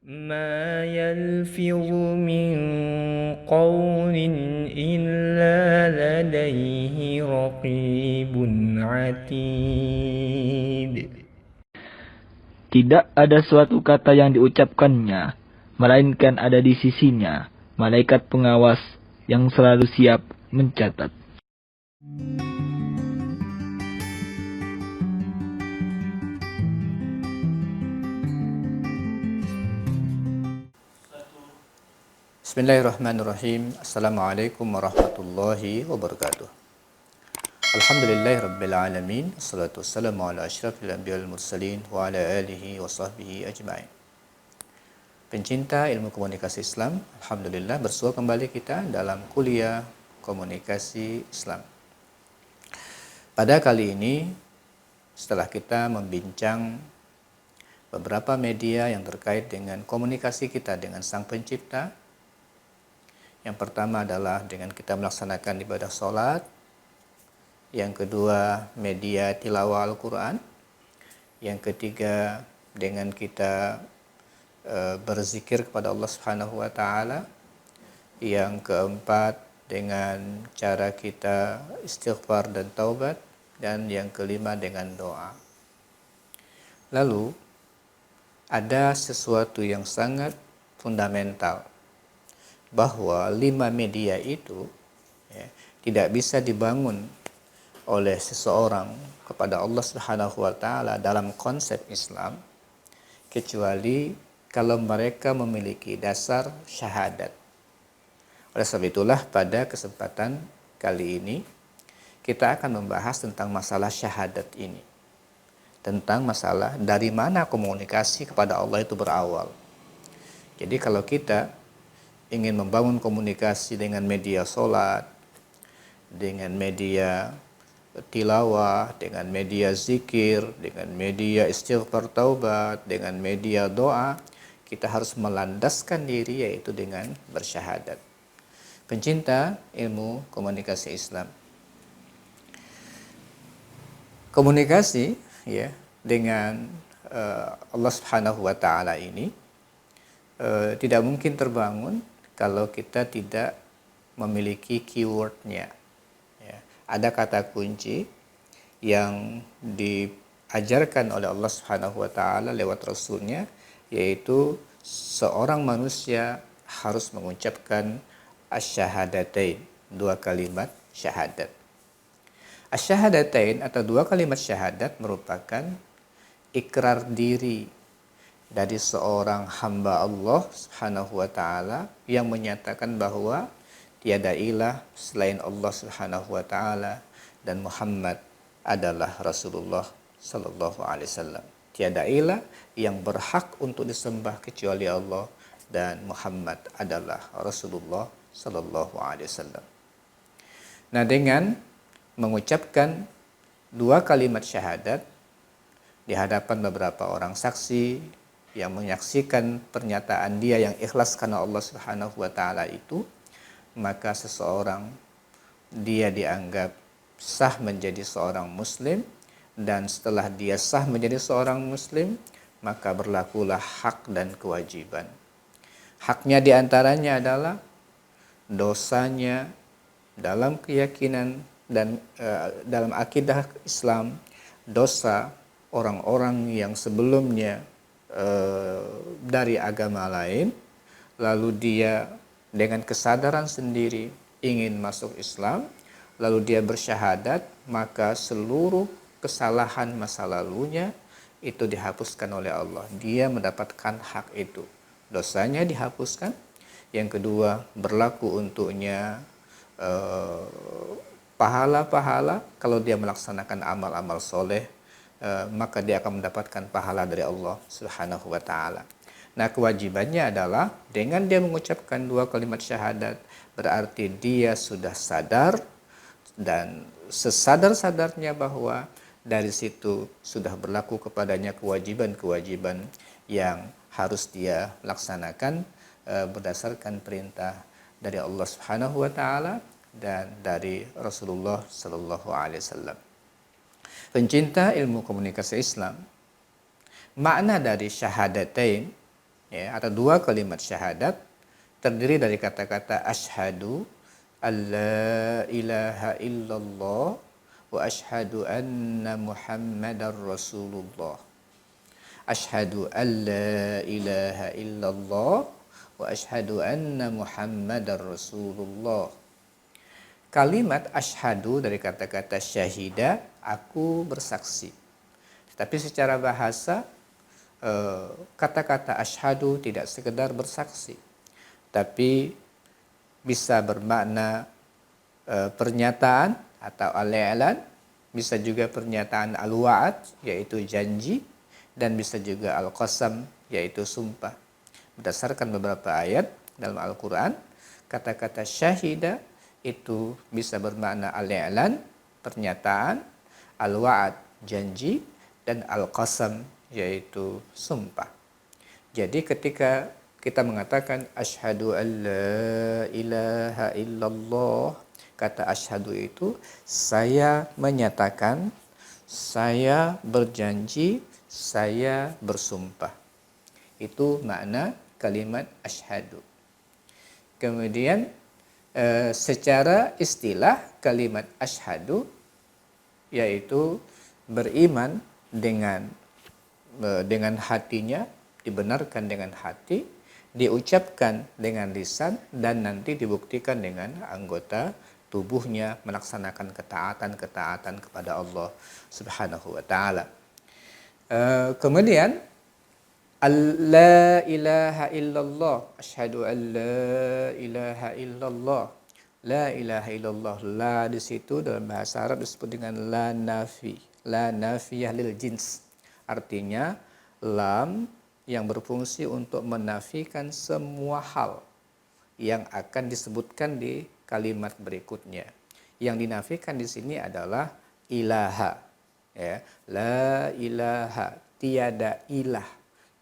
ما يلفظ من قول إلا لديه رقيب عتيد. Tidak ada suatu kata yang diucapkannya, melainkan ada di sisinya malaikat pengawas yang selalu siap mencatat. Bismillahirrahmanirrahim. Assalamualaikum warahmatullahi wabarakatuh. Alhamdulillahirabbil alamin. Wassalatu wassalamu ala asyrafil anbiya'i wal mursalin wa ala alihi wa sahbihi ajma'in. Pencinta ilmu komunikasi Islam, alhamdulillah bersua kembali kita dalam kuliah komunikasi Islam. Pada kali ini, setelah kita membincang beberapa media yang terkait dengan komunikasi kita dengan Sang Pencipta, yang pertama adalah dengan kita melaksanakan ibadah sholat. Yang kedua, media tilawah Al-Quran. Yang ketiga, dengan kita berzikir kepada Allah Subhanahu wa Ta'ala. Yang keempat, dengan cara kita istighfar dan taubat. Dan yang kelima, dengan doa. Lalu, ada sesuatu yang sangat fundamental, bahwa 5 media itu tidak bisa dibangun oleh seseorang kepada Allah Subhanahu wa Ta'ala dalam konsep Islam kecuali kalau mereka memiliki dasar syahadat. Oleh sebab itulah pada kesempatan kali ini kita akan membahas tentang masalah syahadat ini, tentang masalah dari mana komunikasi kepada Allah itu berawal. Jadi kalau kita ingin membangun komunikasi dengan media sholat, dengan media tilawah, dengan media zikir, dengan media istighfar taubat, dengan media doa, kita harus melandaskan diri yaitu dengan bersyahadat. Pencinta ilmu komunikasi Islam, komunikasi dengan Allah Subhanahu wa Ta'ala ini tidak mungkin terbangun kalau kita tidak memiliki keywordnya. Ada kata kunci yang diajarkan oleh Allah Subhanahu wa Ta'ala lewat Rasulnya, yaitu seorang manusia harus mengucapkan asyhadatain, 2 kalimat syahadat. Asyhadatain atau 2 kalimat syahadat merupakan ikrar diri dari seorang hamba Allah Subhanahu wa Ta'ala yang menyatakan bahwa tiada ilah selain Allah Subhanahu wa Ta'ala dan Muhammad adalah Rasulullah sallallahu alaihi wasallam. Tiada ilah yang berhak untuk disembah kecuali Allah dan Muhammad adalah Rasulullah sallallahu alaihi wasallam. Nah, dengan mengucapkan 2 kalimat syahadat di hadapan beberapa orang saksi yang menyaksikan pernyataan dia yang ikhlas karena Allah Subhanahu wa Ta'ala itu, maka seseorang dia dianggap sah menjadi seorang muslim, dan setelah dia sah menjadi seorang muslim, maka berlakulah hak dan kewajiban. Haknya diantaranya adalah dosanya dalam keyakinan dan dalam akidah Islam, dosa orang-orang yang sebelumnya dari agama lain, lalu dia dengan kesadaran sendiri ingin masuk Islam, lalu dia bersyahadat, maka seluruh kesalahan masa lalunya itu dihapuskan oleh Allah. Dia mendapatkan hak itu, dosanya dihapuskan. Yang kedua, berlaku untuknya pahala-pahala kalau dia melaksanakan amal-amal soleh, maka dia akan mendapatkan pahala dari Allah Subhanahu wa Ta'ala. Nah, kewajibannya adalah dengan dia mengucapkan 2 kalimat syahadat, berarti dia sudah sadar, dan sesadar-sadarnya bahwa dari situ sudah berlaku kepadanya kewajiban-kewajiban yang harus dia laksanakan berdasarkan perintah dari Allah Subhanahu wa Ta'ala dan dari Rasulullah sallallahu alaihi wasallam. Pencinta ilmu komunikasi Islam, makna dari syahadatain ya, atau dua kalimat syahadat terdiri dari kata-kata asyhadu alla ilaha illallah wa asyhadu anna muhammadar rasulullah. Asyhadu alla ilaha illallah wa asyhadu anna muhammadar rasulullah. Kalimat asyhadu dari kata-kata syahida, aku bersaksi. Tapi secara bahasa kata-kata asyhadu tidak sekedar bersaksi, tapi bisa bermakna pernyataan atau al-i'lan, bisa juga pernyataan al-wa'ad yaitu janji, dan bisa juga al-qasam yaitu sumpah. Berdasarkan beberapa ayat dalam Al-Qur'an, kata-kata syahida itu bisa bermakna al-i'lan, pernyataan, al-wa'ad, janji, dan al-qasam yaitu sumpah. Jadi ketika kita mengatakan asyhadu alla ilaha illallah, kata asyhadu itu saya menyatakan, saya berjanji, saya bersumpah. Itu makna kalimat asyhadu. Kemudian secara istilah kalimat asyhadu yaitu beriman dengan hatinya, dibenarkan dengan hati, diucapkan dengan lisan, dan nanti dibuktikan dengan anggota tubuhnya melaksanakan ketaatan-ketaatan kepada Allah Subhanahu wa taala. Kemudian la ilaha illallah, asyhadu an la ilaha illallah. La ilaha illallah, la di situ dalam bahasa Arab disebut dengan la nafi, la nafiyah lil jins. Artinya lam yang berfungsi untuk menafikan semua hal yang akan disebutkan di kalimat berikutnya. Yang dinafikan di sini adalah ilaha, ya. La ilaha, tiada ilah.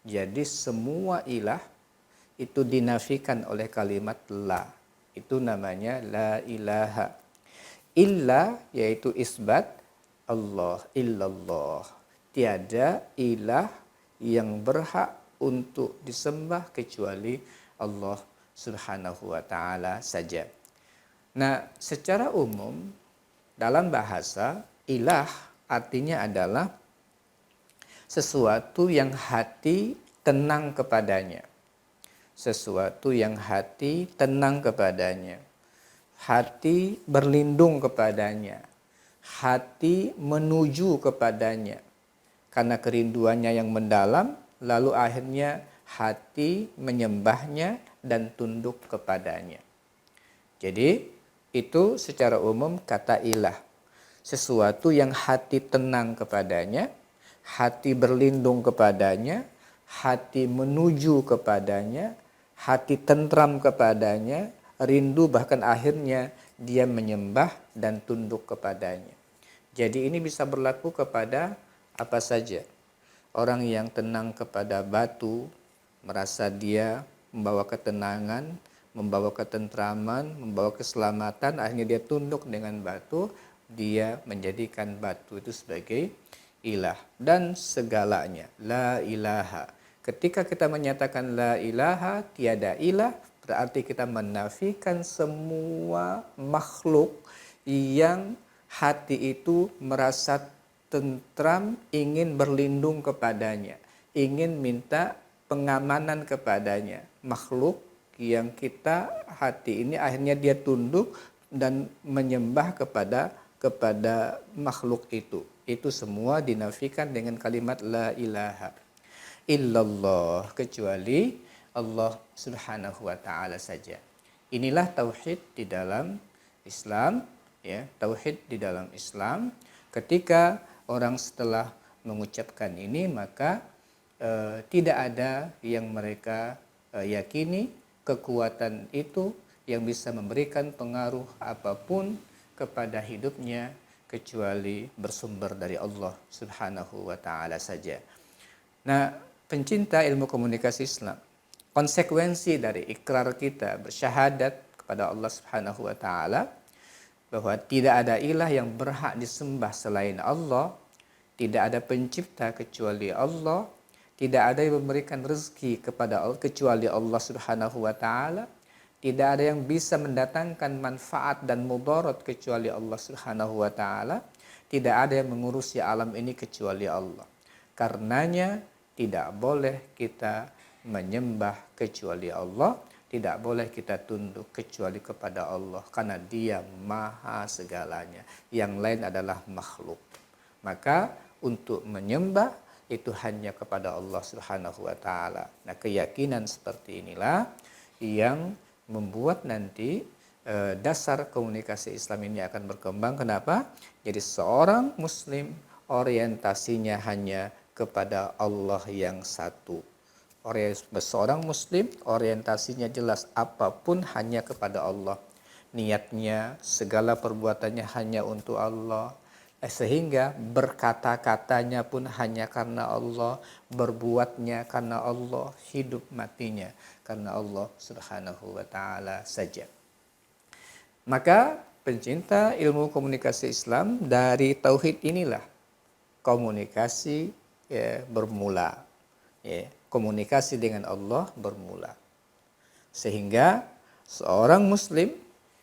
Jadi semua ilah itu dinafikan oleh kalimat la. Itu namanya la ilaha. Illa yaitu isbat, Allah, illallah. Tiada ilah yang berhak untuk disembah kecuali Allah Subhanahu wa taala saja. Nah, secara umum dalam bahasa ilah artinya adalah sesuatu yang hati tenang kepadanya. Sesuatu yang hati tenang kepadanya. Hati berlindung kepadanya. Hati menuju kepadanya. Karena kerinduannya yang mendalam, lalu akhirnya hati menyembahnya dan tunduk kepadanya. Jadi itu secara umum kata ilah. Sesuatu yang hati tenang kepadanya, hati berlindung kepadanya, hati menuju kepadanya, hati tentram kepadanya, rindu, bahkan akhirnya dia menyembah dan tunduk kepadanya. Jadi ini bisa berlaku kepada apa saja. Orang yang tenang kepada batu, merasa dia membawa ketenangan, membawa ketentraman, membawa keselamatan, akhirnya dia tunduk dengan batu, dia menjadikan batu itu sebagai ilah. Dan segalanya, la ilaha. Ketika kita menyatakan la ilaha, tiada ilah, berarti kita menafikan semua makhluk yang hati itu merasa tentram, ingin berlindung kepadanya, ingin minta pengamanan kepadanya. Makhluk yang kita hati ini akhirnya dia tunduk dan menyembah kepada makhluk itu. Itu semua dinafikan dengan kalimat la ilaha illallah, kecuali Allah Subhanahu wa taala saja. Inilah tauhid di dalam Islam, ya. Tauhid di dalam Islam, ketika orang setelah mengucapkan ini, maka tidak ada yang mereka yakini kekuatan itu yang bisa memberikan pengaruh apapun kepada hidupnya kecuali bersumber dari Allah Subhanahu wa taala saja. Nah, pencinta ilmu komunikasi Islam, konsekuensi dari ikrar kita bersyahadat kepada Allah Subhanahu wa taala bahwa tidak ada ilah yang berhak disembah selain Allah, tidak ada pencipta kecuali Allah, Tidak ada yang memberikan rezeki kepada Allah kecuali Allah Subhanahu wa taala. Tidak ada yang bisa mendatangkan manfaat dan mudarat kecuali Allah Subhanahu wa taala. Tidak ada yang mengurusi alam ini kecuali Allah. Karenanya tidak boleh kita menyembah kecuali Allah, tidak boleh kita tunduk kecuali kepada Allah karena Dia maha segalanya. Yang lain adalah makhluk. Maka untuk menyembah itu hanya kepada Allah Subhanahu wa taala. Nah, keyakinan seperti inilah yang membuat nanti dasar komunikasi Islam ini akan berkembang. Kenapa? Jadi seorang muslim orientasinya hanya kepada Allah yang satu. Seorang muslim orientasinya jelas, apapun hanya kepada Allah. Niatnya, segala perbuatannya hanya untuk Allah. Sehingga berkata-katanya pun hanya karena Allah, berbuatnya karena Allah, hidup matinya karena Allah Subhanahu wa taala saja. Maka pencinta ilmu komunikasi Islam, dari tauhid inilah komunikasi bermula. Komunikasi dengan Allah bermula. Sehingga seorang muslim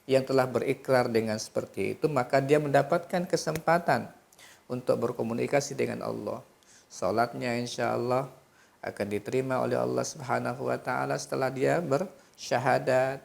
yang telah berikrar dengan seperti itu, maka dia mendapatkan kesempatan untuk berkomunikasi dengan Allah. Salatnya insya Allah akan diterima oleh Allah Subhanahu wa taala setelah dia bersyahadat.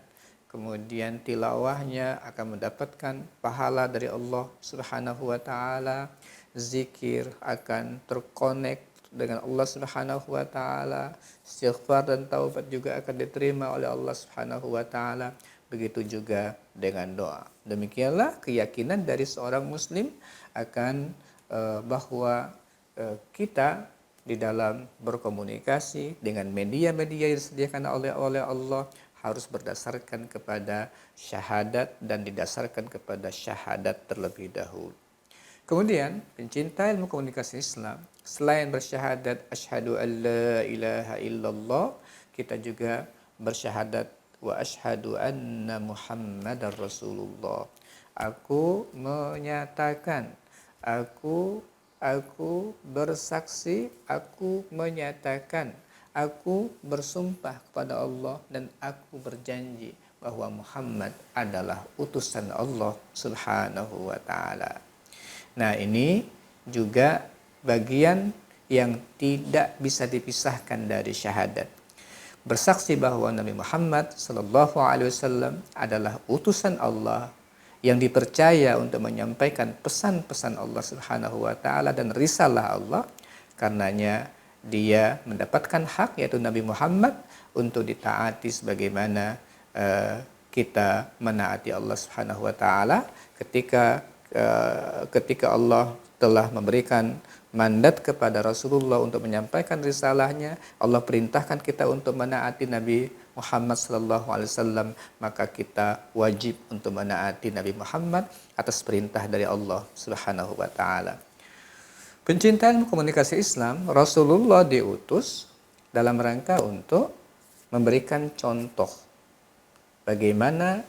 Kemudian tilawahnya akan mendapatkan pahala dari Allah Subhanahu wa taala. Zikir akan terkonek dengan Allah Subhanahu wa taala. Istighfar dan taubat juga akan diterima oleh Allah Subhanahu wa taala. Begitu juga dengan doa. Demikianlah keyakinan dari seorang muslim akan bahwa kita di dalam berkomunikasi dengan media-media yang disediakan oleh Allah harus berdasarkan kepada syahadat dan didasarkan kepada syahadat terlebih dahulu. Kemudian pencinta ilmu komunikasi Islam, selain bersyahadat asyhadu an la ilaha illallah, kita juga bersyahadat wa asyhadu anna Muhammadar Rasulullah. Aku menyatakan, aku bersaksi, aku menyatakan, aku bersumpah kepada Allah dan aku berjanji bahwa Muhammad adalah utusan Allah Subhanahu wa taala. Nah, ini juga bagian yang tidak bisa dipisahkan dari syahadat. Bersaksi bahwa Nabi Muhammad sallallahu alaihi wasallam adalah utusan Allah yang dipercaya untuk menyampaikan pesan-pesan Allah Subhanahu wa taala dan risalah Allah. Karenanya dia mendapatkan hak, yaitu Nabi Muhammad, untuk ditaati sebagaimana kita menaati Allah Subhanahu wa taala ketika Allah telah memberikan mandat kepada Rasulullah untuk menyampaikan risalahnya. Allah perintahkan kita untuk menaati Nabi Muhammad sallallahu alaihi wasallam, maka kita wajib untuk menaati Nabi Muhammad atas perintah dari Allah Subhanahu wa taala. Pencinta ilmu komunikasi Islam, Rasulullah diutus dalam rangka untuk memberikan contoh bagaimana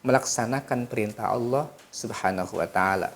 melaksanakan perintah Allah Subhanahu wa taala.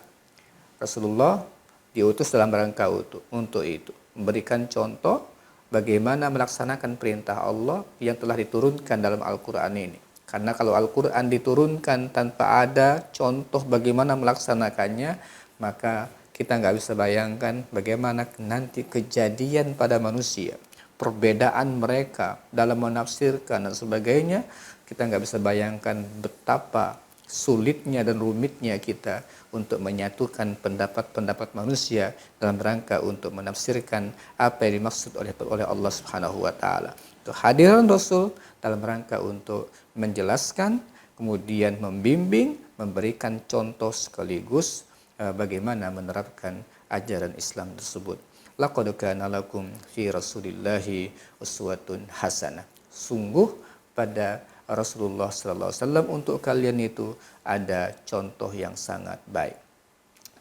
Rasulullah diutus dalam rangka untuk itu, memberikan contoh bagaimana melaksanakan perintah Allah yang telah diturunkan dalam Al-Quran ini. Karena kalau Al-Quran diturunkan tanpa ada contoh bagaimana melaksanakannya, maka kita nggak bisa bayangkan bagaimana nanti kejadian pada manusia, perbedaan mereka dalam menafsirkan dan sebagainya. Kita nggak bisa bayangkan betapa sulitnya dan rumitnya kita untuk menyatukan pendapat-pendapat manusia dalam rangka untuk menafsirkan apa yang dimaksud oleh Allah Subhanahu wa taala. Kehadiran Rasul dalam rangka untuk menjelaskan, kemudian membimbing, memberikan contoh sekaligus bagaimana menerapkan ajaran Islam tersebut. Laqad kana lakum fi Rasulillahi uswatun hasanah. Sungguh pada Rasulullah sallallahu alaihi wasallam untuk kalian itu ada contoh yang sangat baik.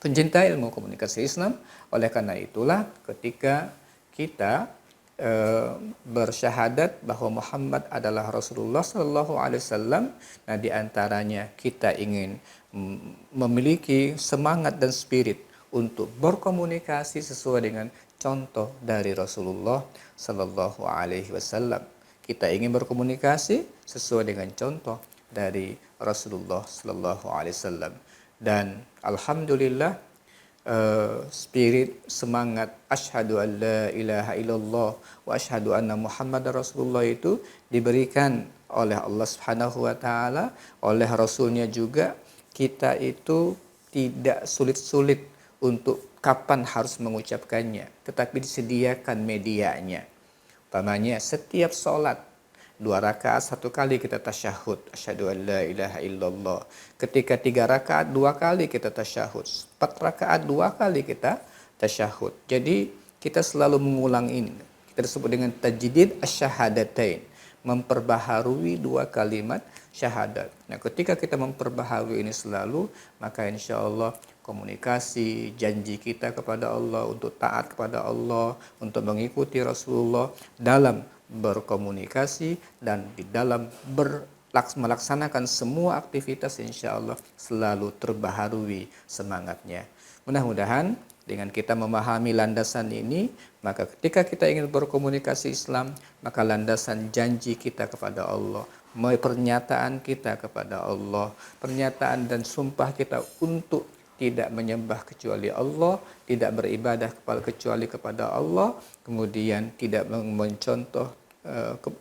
Pencinta ilmu komunikasi Islam, oleh karena itulah ketika kita bersyahadat bahwa Muhammad adalah Rasulullah sallallahu alaihi wasallam, nah di antaranya kita ingin memiliki semangat dan spirit untuk berkomunikasi sesuai dengan contoh dari Rasulullah Sallallahu Alaihi Wasallam. Kita ingin berkomunikasi sesuai dengan contoh dari Rasulullah Sallallahu Alaihi Wasallam. Dan alhamdulillah, spirit semangat asyhadu an la ilaha illallah wa asyhadu anna muhammadar rasulullah itu diberikan oleh Allah Subhanahu wa taala, oleh rasulnya juga. Kita itu tidak sulit-sulit untuk kapan harus mengucapkannya, tetapi disediakan medianya. Umpamanya setiap sholat 2 rakaat 1 kali kita tasyahud, asyhadu an la ilaha illallah. Ketika 3 rakaat 2 kali kita tasyahud, 4 rakaat 2 kali kita tasyahud. Jadi kita selalu mengulang ini. Kita disebut dengan tajdid asyhadatain, memperbaharui 2 kalimat syahadat. Nah, ketika kita memperbaharui ini selalu, maka insya Allah komunikasi, janji kita kepada Allah untuk taat kepada Allah, untuk mengikuti Rasulullah dalam berkomunikasi dan di dalam melaksanakan semua aktivitas, insya Allah selalu terbaharui semangatnya. Mudah-mudahan dengan kita memahami landasan ini, maka ketika kita ingin berkomunikasi Islam, maka landasan janji kita kepada Allah, pernyataan kita kepada Allah, pernyataan dan sumpah kita untuk tidak menyembah kecuali Allah, tidak beribadah kecuali kepada Allah, kemudian tidak mencontoh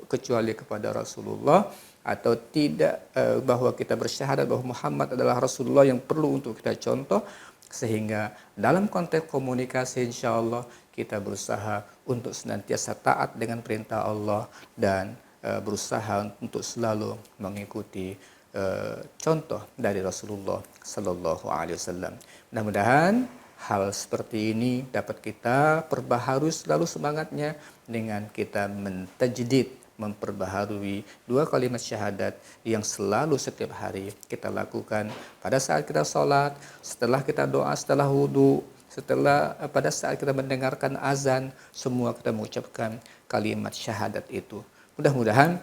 kecuali kepada Rasulullah, atau tidak bahwa kita bersyahadat bahwa Muhammad adalah Rasulullah yang perlu untuk kita contoh. Sehingga dalam konteks komunikasi insya Allah kita berusaha untuk senantiasa taat dengan perintah Allah dan berusaha untuk selalu mengikuti contoh dari Rasulullah Sallallahu Alaihi Wasallam. Mudah-mudahan hal seperti ini dapat kita perbaharui selalu semangatnya dengan kita mentajdid, memperbaharui 2 kalimat syahadat yang selalu setiap hari kita lakukan pada saat kita sholat, setelah kita doa, setelah wudhu, setelah pada saat kita mendengarkan azan, semua kita mengucapkan kalimat syahadat itu. Mudah-mudahan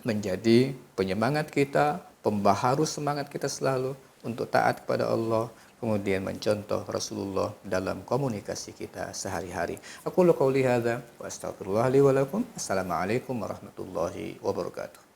menjadi penyemangat kita, pembaharu semangat kita selalu untuk taat kepada Allah, kemudian mencontoh Rasulullah dalam komunikasi kita sehari-hari. Aku qouli hadza wa astaghfirullah li wa lakum. Assalamualaikum warahmatullahi wabarakatuh.